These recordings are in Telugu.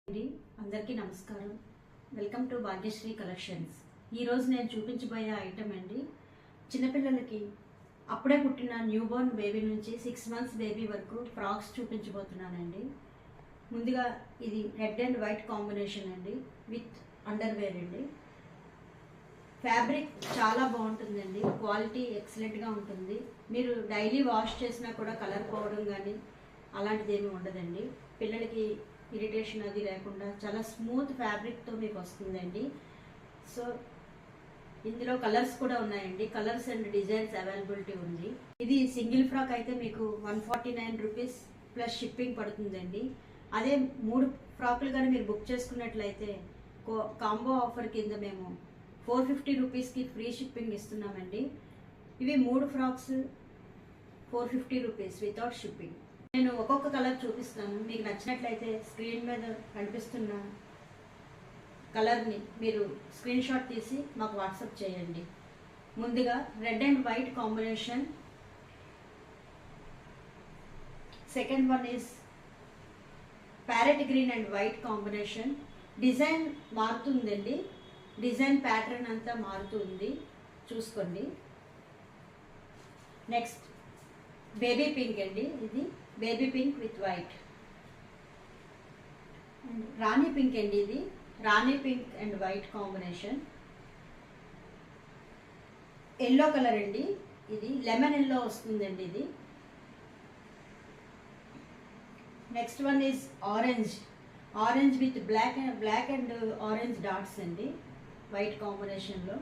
అందరికీ నమస్కారం. Welcome to Bhagyashree collections. ఈరోజు నేను చూపించబోయే ఐటమ్ అండి, చిన్నపిల్లలకి అప్పుడే పుట్టిన న్యూబోర్న్ బేబీ నుంచి 6 months బేబీ వరకు ఫ్రాక్స్ చూపించబోతున్నానండి. ముందుగా ఇది రెడ్ అండ్ వైట్ కాంబినేషన్ అండి, విత్ అండర్వేర్ అండి. ఫ్యాబ్రిక్ చాలా బాగుంటుందండి, క్వాలిటీ ఎక్సలెంట్గా ఉంటుంది. మీరు డైలీ వాష్ చేసినా కూడా కలర్ పోవడం కానీ అలాంటిది ఏమీ ఉండదండి. పిల్లలకి ఇరిటేషన్ అది లేకుండా చాలా స్మూత్ ఫ్యాబ్రిక్తో మీకు వస్తుందండి. సో ఇందులో కలర్స్ కూడా ఉన్నాయండి, కలర్స్ అండ్ డిజైన్స్ అవైలబిలిటీ ఉంది. ఇది సింగిల్ ఫ్రాక్ అయితే మీకు 149 రూపీస్ ప్లస్ షిప్పింగ్ పడుతుందండి. అదే 3 ఫ్రాకులు కానీ మీరు బుక్ చేసుకున్నట్లయితే కాంబో ఆఫర్ కింద మేము 450 రూపీస్కి ఫ్రీ షిప్పింగ్ ఇస్తున్నామండి. ఇవి 3 ఫ్రాక్స్ 450 రూపీస్ వితౌట్ షిప్పింగ్. నేను ఒక్కొక్క కలర్ చూపిస్తాను, మీకు నచ్చినట్లయితే స్క్రీన్ మీద కనిపిస్తున్న కలర్ని మీరు స్క్రీన్ షాట్ తీసి మాకు వాట్సాప్ చేయండి. ముందుగా red and white combination, second one is parrot green and white combination. Design మారుతుందండి, డిజైన్ ప్యాటర్న్ అంతా మారుతుంది, చూసుకోండి. నెక్స్ట్ బేబీ పింక్ అండి, ఇది baby pink with white. And rani pink అండి, ఇది rani pink and white combination. Yellow colour అండి, ఇది లెమన్ ఎల్లో వస్తుందండి ఇది. Next one is orange, orange with black and orange dots అండి, వైట్ కాంబినేషన్లో.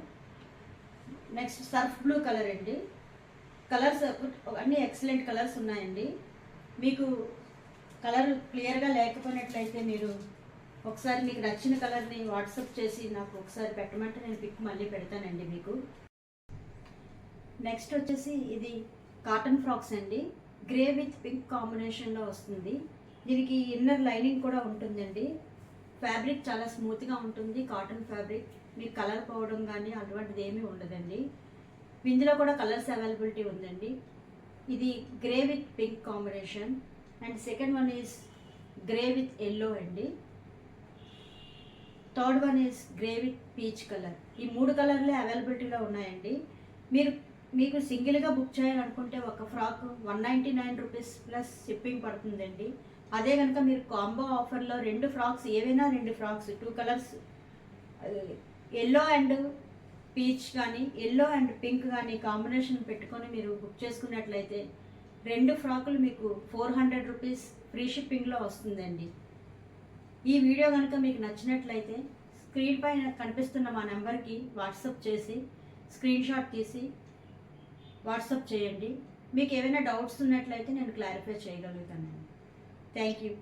నెక్స్ట్ సర్ఫ్ బ్లూ కలర్ అండి. కలర్స్ అన్నీ ఎక్సలెంట్ కలర్స్ ఉన్నాయండి. మీకు కలర్ క్లియర్గా లేకపోయినట్లయితే మీరు ఒకసారి మీకు నచ్చిన కలర్ని వాట్సాప్ చేసి నాకు ఒకసారి పెట్టమంటే నేను పిక్ మళ్ళీ పెడతానండి మీకు. నెక్స్ట్ వచ్చేసి ఇది కాటన్ ఫ్రాక్స్ అండి, గ్రే విత్ పింక్ కాంబినేషన్లో వస్తుంది. దీనికి ఇన్నర్ లైనింగ్ కూడా ఉంటుందండి. ఫ్యాబ్రిక్ చాలా స్మూత్గా ఉంటుంది, కాటన్ ఫ్యాబ్రిక్. మీకు కలర్ పోవడం కానీ అటువంటిది ఏమీ ఉండదండి. ఇందులో కూడా కలర్స్ అవైలబిలిటీ ఉందండి. ఇది grey with pink combination and second one is grey with yellow అండి. Third one is grey with peach colour. ఈ 3 కలర్లే అవైలబిలిటీలో ఉన్నాయండి. మీకు సింగిల్గా బుక్ చేయాలనుకుంటే ఒక ఫ్రాక్ 199 రూపీస్ ప్లస్ షిప్పింగ్ పడుతుందండి. అదే కనుక మీరు కాంబో ఆఫర్లో 2 ఫ్రాక్స్, ఏవైనా 2 frocks 2 colours, yellow and peach కానీ ఎల్లో అండ్ పింక్ కానీ కాంబినేషన్ పెట్టుకొని మీరు బుక్ చేసుకున్నట్లయితే 2 ఫ్రాకులు మీకు 400 రూపీస్ ఫ్రీ షిప్పింగ్లో వస్తుందండి. ఈ వీడియో కనుక మీకు నచ్చినట్లయితే స్క్రీన్ పైన కనిపిస్తున్న మా నెంబర్కి వాట్సాప్ చేసి స్క్రీన్ షాట్ తీసి వాట్సాప్ చేయండి. మీకు ఏమైనా డౌట్స్ ఉన్నట్లయితే నేను క్లారిఫై చేయగలుగుతానండి. Thank you.